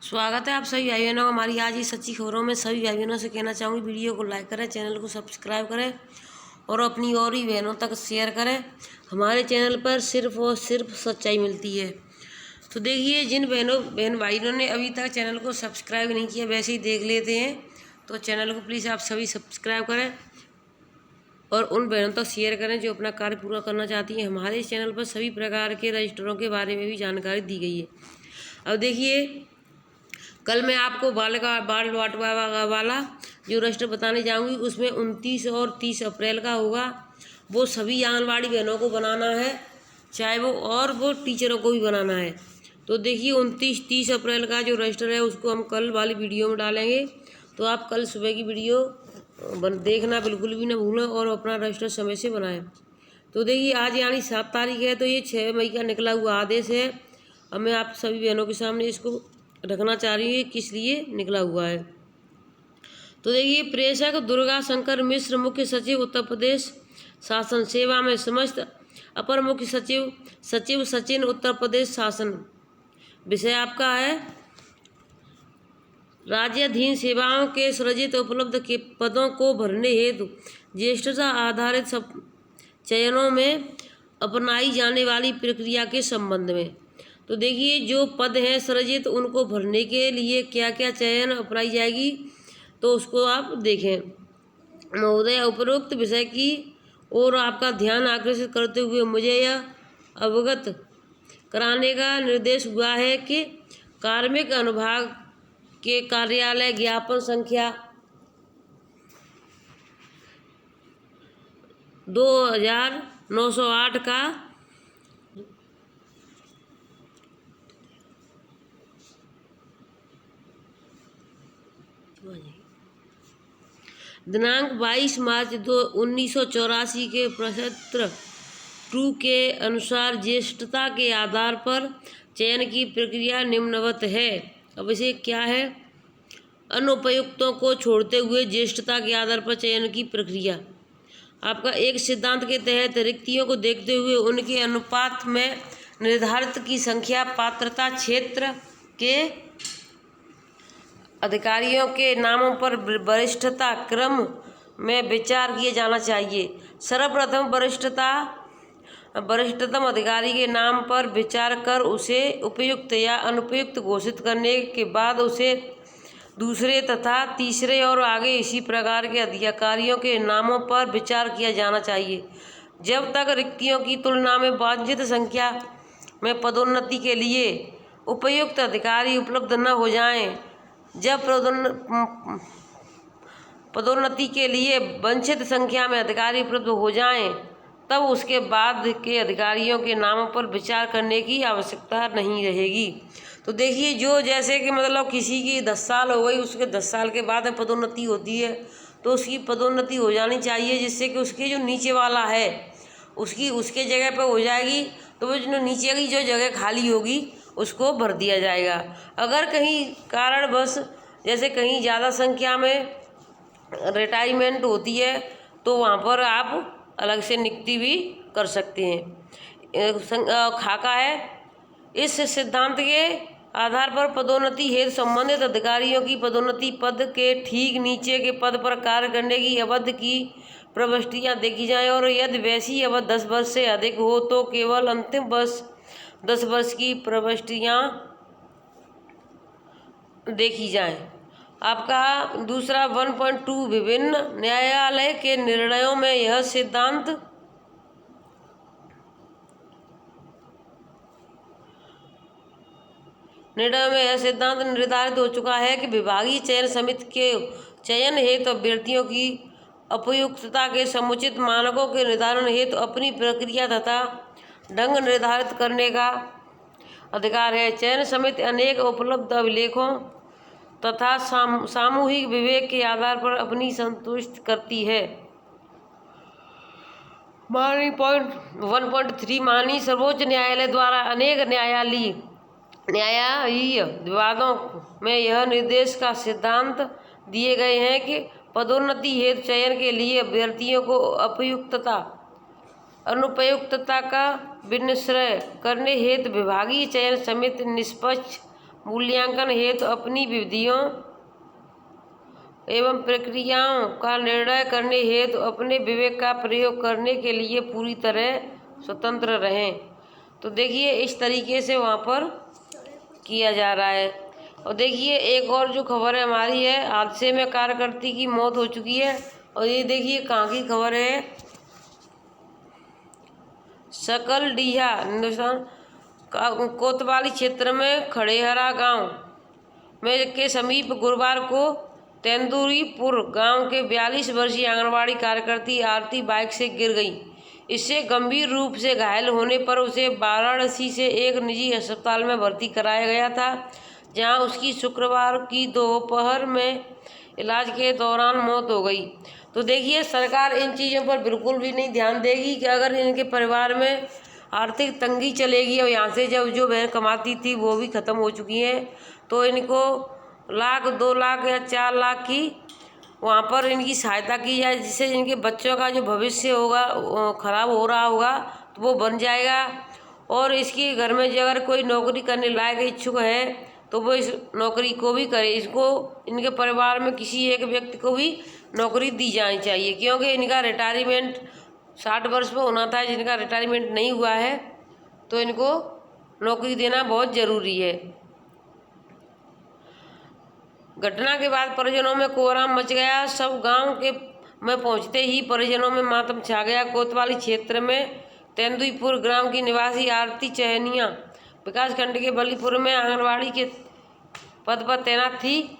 स्वागत है आप सभी भाई बहनों का हमारी आज ही सच्ची खबरों में। सभी भाई बहनों से कहना चाहूँगी वीडियो को लाइक करें, चैनल को सब्सक्राइब करें और अपनी और ही बहनों तक शेयर करें। हमारे चैनल पर सिर्फ और सिर्फ सच्चाई मिलती है। तो देखिए, जिन बहन भाइयों ने अभी तक चैनल को सब्सक्राइब नहीं किया वैसे ही देख लेते हैं, तो चैनल को प्लीज़ आप सभी सब्सक्राइब करें और उन बहनों तक शेयर करें जो अपना कार्य पूरा करना चाहती हैं। हमारे इस चैनल पर सभी प्रकार के रजिस्टरों के बारे में भी जानकारी दी गई है। अब देखिए, कल मैं आपको बाल बंटवारा वाला जो रजिस्टर बताने जाऊंगी, उसमें 29 और 30 अप्रैल का होगा। वो सभी आंगनबाड़ी बहनों को बनाना है, चाहे वो टीचरों को भी बनाना है। तो देखिए, 29-30 अप्रैल का जो रजिस्टर है उसको हम कल वाली वीडियो में डालेंगे। तो आप कल सुबह की वीडियो देखना बिल्कुल भी ना भूलें और अपना रजिस्टर समय से बनाएं। तो देखिए, आज यानी 7 तारीख है, तो ये 6 मई का निकला हुआ आदेश है। अब मैं आप सभी बहनों के सामने इसको रखना चाह रही हूँ किस लिए निकला हुआ है। तो देखिए, प्रेषक दुर्गा शंकर मिश्र, मुख्य सचिव उत्तर प्रदेश शासन सेवा में समस्त, अपर मुख्य सचिव सचिन उत्तर प्रदेश शासन। विषय आपका है राज्याधीन सेवाओं के सृजित उपलब्ध के पदों को भरने हेतु ज्येष्ठता आधारित चयनों में अपनाई जाने वाली प्रक्रिया के संबंध में। तो देखिए, जो पद हैं सृजित, उनको भरने के लिए क्या क्या चयन अपनाई जाएगी, तो उसको आप देखें। महोदय, उपरोक्त विषय की ओर आपका ध्यान आकर्षित करते हुए मुझे यह अवगत कराने का निर्देश हुआ है कि कार्मिक अनुभाग के कार्यालय ज्ञापन संख्या 2908 का दिनांक 22 मार्च 1984 के प्रपत्र 2 के अनुसार ज्येष्ठता के आधार पर चयन की प्रक्रिया निम्नवत है। अब इसे क्या है, अनुपयुक्तों को छोड़ते हुए ज्येष्ठता के आधार पर चयन की प्रक्रिया आपका एक सिद्धांत के तहत रिक्तियों को देखते हुए उनके अनुपात में निर्धारित की संख्या, पात्रता क्षेत्र के अधिकारियों के नामों पर वरिष्ठता क्रम में विचार किया जाना चाहिए। सर्वप्रथम वरिष्ठतम अधिकारी के नाम पर विचार कर उसे उपयुक्त या अनुपयुक्त घोषित करने के बाद उसे दूसरे तथा तीसरे और आगे इसी प्रकार के अधिकारियों के नामों पर विचार किया जाना चाहिए, जब तक रिक्तियों की तुलना में वांछित संख्या में पदोन्नति के लिए उपयुक्त अधिकारी उपलब्ध न हो जाएं। जब पदोन्नति के लिए वांछित संख्या में अधिकारी उपलब्ध हो जाएं, तब उसके बाद के अधिकारियों के नामों पर विचार करने की आवश्यकता नहीं रहेगी। तो देखिए, जो जैसे कि मतलब किसी की 10 साल हो गई, उसके 10 साल के बाद पदोन्नति होती है, तो उसकी पदोन्नति हो जानी चाहिए, जिससे कि उसके जो नीचे वाला है उसके जगह पर हो जाएगी। तो वो जो नीचे की जो जगह खाली होगी उसको भर दिया जाएगा। अगर कहीं कारणवश जैसे कहीं ज़्यादा संख्या में रिटायरमेंट होती है, तो वहाँ पर आप अलग से नियुक्ति भी कर सकते हैं। खाका है, इस सिद्धांत के आधार पर पदोन्नति हेतु संबंधित अधिकारियों की पदोन्नति पद के ठीक नीचे के पद पर कार्य करने की अवधि की प्रविष्टियाँ देखी जाएं, और यदि वैसी अवधि 10 वर्ष से अधिक हो तो केवल अंतिम वर्ष 10 वर्ष की प्रविष्टियाँ देखी जाएं। आपका दूसरा 1.2 विभिन्न न्यायालय के निर्णयों में यह सिद्धांत निर्धारित हो चुका है कि विभागीय चयन समिति के चयन हेतु अभ्यर्थियों की उपयुक्तता के समुचित मानकों के निर्धारण हेतु अपनी प्रक्रिया तथा ढंग निर्धारित करने का अधिकार है। चयन समिति अनेक उपलब्ध अभिलेखों तथा सामूहिक विवेक के आधार पर अपनी संतुष्ट करती है। मानी पॉइंट 1.3 मानी सर्वोच्च न्यायालय द्वारा अनेक न्यायीय विवादों में यह निर्देश का सिद्धांत दिए गए हैं कि पदोन्नति हेतु चयन के लिए अभ्यर्थियों को अनुपयुक्तता का विनिश्चय करने हेतु विभागीय चयन समिति निष्पक्ष मूल्यांकन हेतु अपनी विधियों एवं प्रक्रियाओं का निर्णय करने हेतु अपने विवेक का प्रयोग करने के लिए पूरी तरह स्वतंत्र रहें। तो देखिए इस तरीके से वहाँ पर किया जा रहा है। और देखिए एक और जो खबर है हमारी है, हादसे में कार्यकर्ती की मौत हो चुकी है। और ये देखिए कहाँ की खबर है, सकलडीहा हिंदुस्तान कोतवाली क्षेत्र में खड़ेहरा गांव में के समीप गुरुवार को तेंदुरीपुर गांव के 42 वर्षीय आंगनबाड़ी कार्यकर्ती आरती बाइक से गिर गई। इससे गंभीर रूप से घायल होने पर उसे वाराणसी से एक निजी अस्पताल में भर्ती कराया गया था, जहां उसकी शुक्रवार की दोपहर में इलाज के दौरान मौत हो गई। तो देखिए सरकार इन चीज़ों पर बिल्कुल भी नहीं ध्यान देगी कि अगर इनके परिवार में आर्थिक तंगी चलेगी और यहाँ से जब जो बहन कमाती थी वो भी ख़त्म हो चुकी है, तो इनको लाख 2 लाख या 4 लाख की वहाँ पर इनकी सहायता की जाए, जिससे इनके बच्चों का जो भविष्य होगा ख़राब हो रहा होगा तो वो बन जाएगा। और इसके घर में जो अगर कोई नौकरी करने लायक इच्छुक है तो वो इस नौकरी को भी करे। इसको इनके परिवार में किसी एक व्यक्ति को भी नौकरी दी जानी चाहिए, क्योंकि इनका रिटायरमेंट 60 वर्ष पर होना था। जिनका रिटायरमेंट नहीं हुआ है तो इनको नौकरी देना बहुत ज़रूरी है। घटना के बाद परिजनों में कोहराम मच गया। सब गांव के में पहुंचते ही परिजनों में मातम छा गया। कोतवाली क्षेत्र में तेंदुईपुर ग्राम की निवासी आरती चहनिया विकासखंड के बलीपुर में आंगनबाड़ी के पद पर तैनात थी।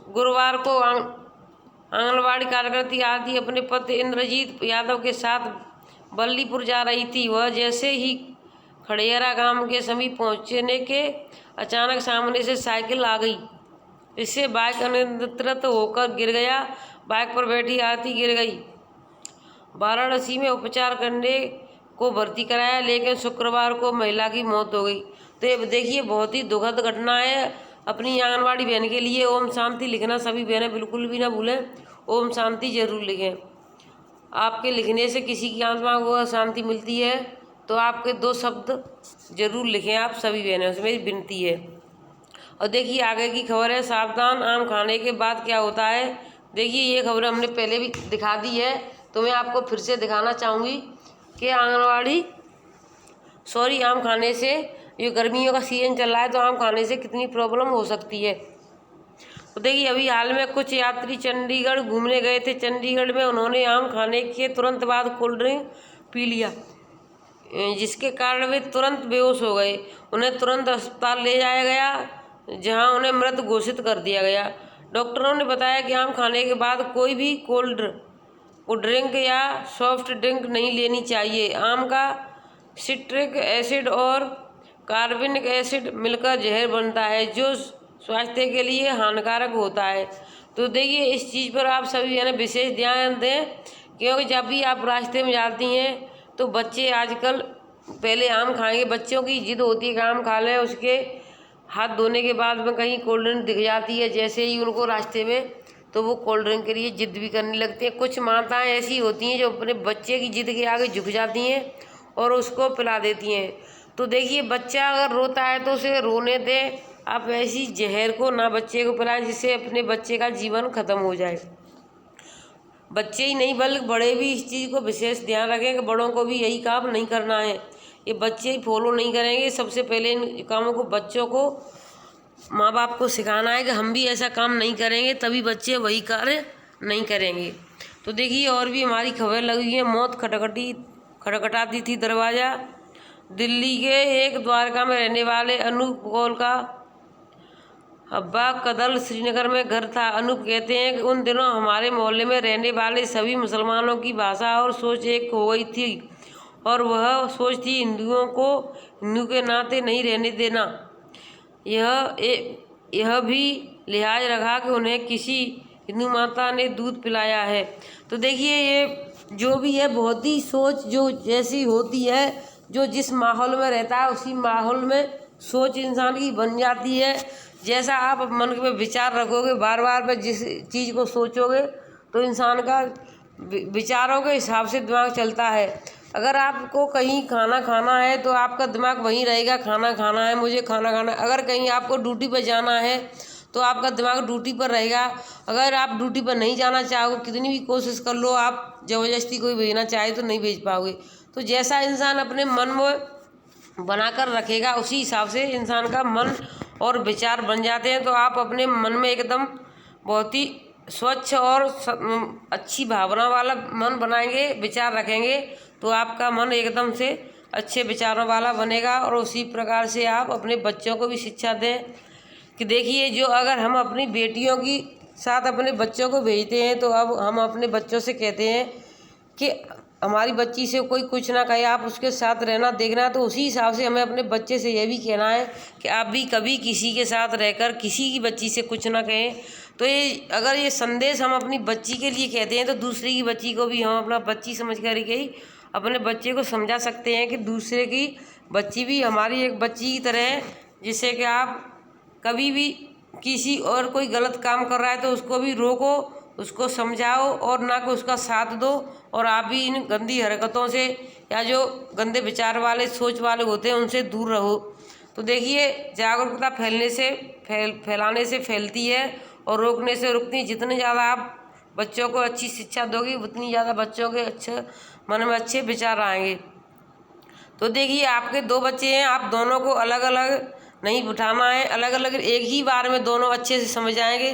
गुरुवार को आंगनबाड़ी कार्यकर्ती आरती अपने पति इंद्रजीत यादव के साथ बल्लीपुर जा रही थी। वह जैसे ही खड़ेहरा गांव के समीप पहुंचने के अचानक सामने से साइकिल आ गई। इससे बाइक अनियंत्रित होकर गिर गया। बाइक पर बैठी आरती गिर गई। वाराणसी में उपचार करने को भर्ती कराया, लेकिन शुक्रवार को महिला की मौत हो गई। तो ये देखिए बहुत ही दुखद घटना है अपनी आंगनबाड़ी बहन के लिए। ओम शांति लिखना सभी बहनें बिल्कुल भी ना भूलें, ओम शांति जरूर लिखें। आपके लिखने से किसी की आत्मा को शांति मिलती है, तो आपके 2 शब्द जरूर लिखें आप सभी बहनों से मेरी विनती है। और देखिए आगे की खबर है, सावधान आम खाने के बाद क्या होता है। देखिए ये खबर हमने पहले भी दिखा दी है, तो मैं आपको फिर से दिखाना चाहूँगी कि आम खाने से, ये गर्मियों का सीजन चल रहा है तो आम खाने से कितनी प्रॉब्लम हो सकती है। तो देखिए अभी हाल में कुछ यात्री चंडीगढ़ घूमने गए थे। चंडीगढ़ में उन्होंने आम खाने के तुरंत बाद कोल्ड ड्रिंक पी लिया, जिसके कारण वे तुरंत बेहोश हो गए। उन्हें तुरंत अस्पताल ले जाया गया, जहां उन्हें मृत घोषित कर दिया गया। डॉक्टरों ने बताया कि आम खाने के बाद कोई भी कोल्ड ड्रिंक या सॉफ्ट ड्रिंक नहीं लेनी चाहिए। आम का सिट्रिक एसिड और कार्बनिक एसिड मिलकर जहर बनता है, जो स्वास्थ्य के लिए हानिकारक होता है। तो देखिए इस चीज़ पर आप सभी है ना विशेष ध्यान दें, क्योंकि जब भी आप रास्ते में जाती हैं तो बच्चे आजकल पहले आम खाएंगे, बच्चों की जिद होती है कि आम खा लें, उसके हाथ धोने के बाद में कहीं कोल्ड ड्रिंक दिख जाती है जैसे ही उनको रास्ते में, तो वो कोल्ड ड्रिंक के लिए जिद भी करने लगते हैं। कुछ माताएं ऐसी होती हैं जो अपने बच्चे की जिद के आगे झुक जाती हैं और उसको पिला देती हैं। तो देखिए बच्चा अगर रोता है तो उसे रोने दें, आप ऐसी जहर को ना बच्चे को पिलाएं जिससे अपने बच्चे का जीवन खत्म हो जाए। बच्चे ही नहीं बल्कि बड़े भी इस चीज़ को विशेष ध्यान रखें कि बड़ों को भी यही काम नहीं करना है। ये बच्चे ही फॉलो नहीं करेंगे। सबसे पहले इन कामों को बच्चों को माँ बाप को सिखाना है कि हम भी ऐसा काम नहीं करेंगे, तभी बच्चे वही कार्य नहीं करेंगे। तो देखिए और भी हमारी खबर लगी है, मौत खटखटाती थी दरवाज़ा। दिल्ली के एक द्वारका में रहने वाले अनूप कौल का अब्बा कदल श्रीनगर में घर था। अनूप कहते हैं कि उन दिनों हमारे मोहल्ले में रहने वाले सभी मुसलमानों की भाषा और सोच एक हो गई थी, और वह सोच थी हिंदुओं को हिंदू के नाते नहीं रहने देना। यह भी लिहाज रखा कि उन्हें किसी हिंदू माता ने दूध पिलाया है। तो देखिए ये जो भी है बहुत ही सोच जो जैसी होती है, जो जिस माहौल में रहता है उसी माहौल में सोच इंसान की बन जाती है। जैसा आप मन में विचार रखोगे बार बार में जिस चीज़ को सोचोगे तो इंसान का विचारों के हिसाब से दिमाग चलता है। अगर आपको कहीं खाना खाना है तो आपका दिमाग वहीं रहेगा, खाना खाना है, मुझे खाना खाना है। अगर कहीं आपको ड्यूटी पर जाना है तो आपका दिमाग ड्यूटी पर रहेगा। अगर आप ड्यूटी पर नहीं जाना चाहोगे, कितनी भी कोशिश कर लो, आप ज़बरदस्ती कोई भेजना चाहे तो नहीं भेज पाओगे। तो जैसा इंसान अपने मन में बनाकर रखेगा उसी हिसाब से इंसान का मन और विचार बन जाते हैं। तो आप अपने मन में एकदम बहुत ही स्वच्छ और अच्छी भावना वाला मन बनाएंगे, विचार रखेंगे, तो आपका मन एकदम से अच्छे विचारों वाला बनेगा। और उसी प्रकार से आप अपने बच्चों को भी शिक्षा दें कि देखिए, जो अगर हम अपनी बेटियों की साथ अपने बच्चों को भेजते हैं तो अब हम अपने बच्चों से कहते हैं कि हमारी बच्ची से कोई कुछ ना कहे, आप उसके साथ रहना देखना। तो उसी हिसाब से हमें अपने बच्चे से यह भी कहना है कि आप भी कभी किसी के साथ रहकर किसी की बच्ची से कुछ ना कहें। तो ये अगर ये संदेश हम अपनी बच्ची के लिए कहते हैं तो दूसरे की बच्ची को भी हम अपना बच्ची समझ कर ही अपने बच्चे को समझा सकते हैं कि दूसरे की बच्ची भी हमारी एक बच्ची की तरह है। जिससे कि आप कभी भी किसी और कोई गलत काम कर रहा है तो उसको भी रोको, उसको समझाओ और ना कि उसका साथ दो। और आप भी इन गंदी हरकतों से या जो गंदे विचार वाले सोच वाले होते हैं उनसे दूर रहो। तो देखिए, जागरूकता फैलाने से फैलती है और रोकने से रुकती है। जितने ज़्यादा आप बच्चों को अच्छी शिक्षा दोगे उतनी ज़्यादा बच्चों के मन में अच्छे विचार आएंगे। तो देखिए, आपके 2 बच्चे हैं, आप दोनों को अलग अलग नहीं बिठाना है, अलग अलग एक ही बार में दोनों अच्छे से समझ आएंगे।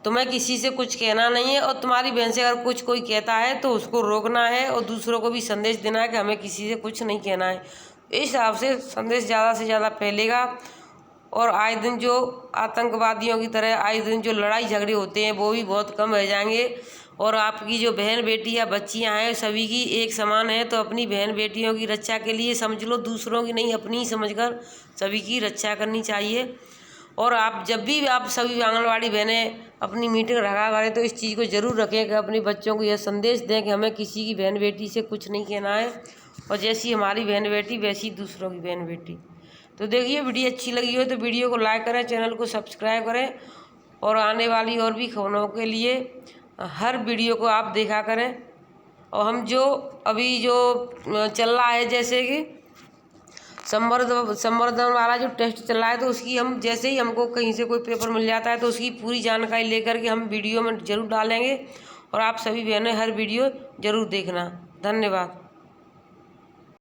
तुम्हें किसी से कुछ कहना नहीं है, और तुम्हारी बहन से अगर कुछ कोई कहता है तो उसको रोकना है और दूसरों को भी संदेश देना है कि हमें किसी से कुछ नहीं कहना है। इस हिसाब से संदेश ज़्यादा से ज़्यादा फैलेगा और आए दिन जो आतंकवादियों की तरह आए दिन जो लड़ाई झगड़े होते हैं वो भी बहुत कम रह जाएंगे। और आपकी जो बहन बेटी या बच्चियां हैं सभी की एक समान है, तो अपनी बहन बेटियों की रक्षा के लिए समझ लो, दूसरों की नहीं अपनी ही समझकर सभी की रक्षा करनी चाहिए। और आप जब भी आप सभी आंगनवाड़ी बहनें अपनी मीटिंग रखा करें तो इस चीज़ को ज़रूर रखें कि अपने बच्चों को यह संदेश दें कि हमें किसी की बहन बेटी से कुछ नहीं कहना है, और जैसी हमारी बहन बेटी वैसी दूसरों की बहन बेटी। तो देखिए, वीडियो अच्छी लगी हो तो वीडियो को लाइक करें, चैनल को सब्सक्राइब करें, और आने वाली और भी खबरों के लिए हर वीडियो को आप देखा करें। और हम जो अभी जो चल रहा है, जैसे कि संवर्धन वाला जो टेस्ट चल रहा है, तो उसकी हम जैसे ही हमको कहीं से कोई पेपर मिल जाता है तो उसकी पूरी जानकारी लेकर के हम वीडियो में ज़रूर डालेंगे। और आप सभी बहनें हर वीडियो ज़रूर देखना। धन्यवाद।